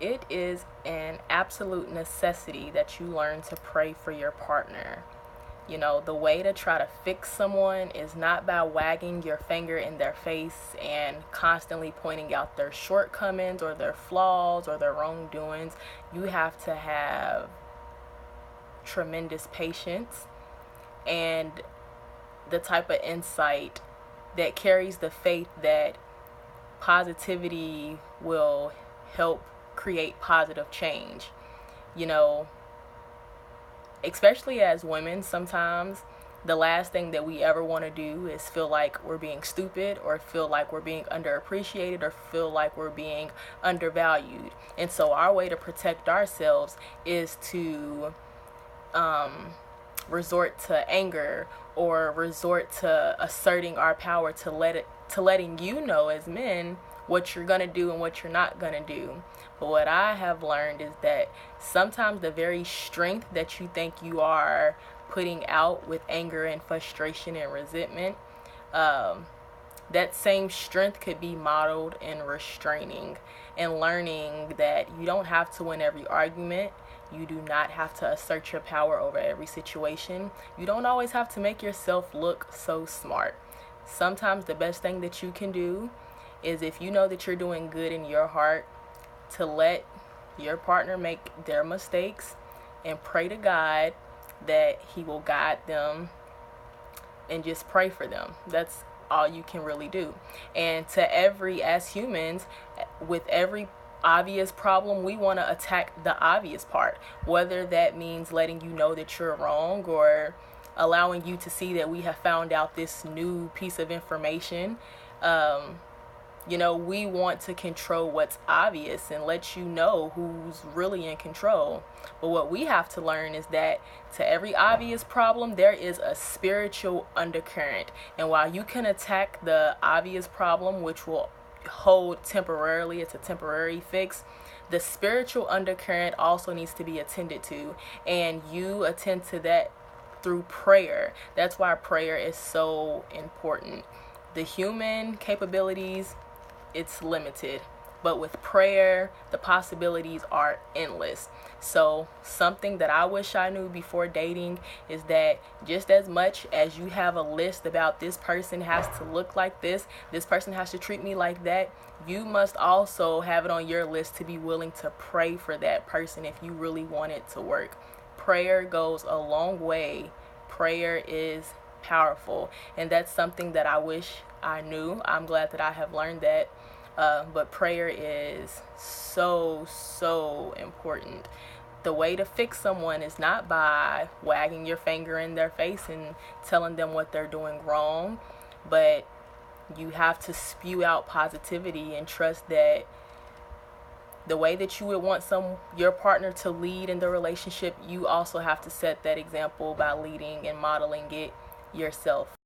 it is an absolute necessity that you learn to pray for your partner. You know, the way to try to fix someone is not by wagging your finger in their face and constantly pointing out their shortcomings or their flaws or their wrongdoings. You have to have tremendous patience and the type of insight that carries the faith that positivity will help create positive change. You know, especially as women, sometimes the last thing that we ever want to do is feel like we're being stupid or feel like we're being underappreciated or feel like we're being undervalued. And so our way to protect ourselves is to resort to anger or resort to asserting our power to letting you know as men what you're going to do and what you're not going to do. But what I have learned is that sometimes the very strength that you think you are putting out with anger and frustration and resentment, that same strength could be modeled in restraining and learning that you don't have to win every argument. You do not have to assert your power over every situation. You don't always have to make yourself look so smart. Sometimes the best thing that you can do is, if you know that you're doing good in your heart, to let your partner make their mistakes and pray to God that He will guide them, and just pray for them. That's all you can really do. And as humans, with every obvious problem, we want to attack the obvious part, whether that means letting you know that you're wrong or allowing you to see that we have found out this new piece of information. We want to control what's obvious and let you know who's really in control. But what we have to learn is that to every obvious problem, there is a spiritual undercurrent. And while you can attack the obvious problem, which will hold temporarily, it's a temporary fix, the spiritual undercurrent also needs to be attended to. And you attend to that through prayer. That's why prayer is so important. The human capabilities, it's limited, but with prayer the possibilities are endless. So something that I wish I knew before dating is that just as much as you have a list about this person has to look like this person has to treat me like that, you must also have it on your list to be willing to pray for that person if you really want it to work. Prayer goes a long way. Prayer is powerful, and that's something that I wish I knew. I'm glad that I have learned that. But prayer is so important. The way to fix someone is not by wagging your finger in their face and telling them what they're doing wrong, but you have to spew out positivity and trust that the way that you would want your partner to lead in the relationship, you also have to set that example by leading and modeling it yourself.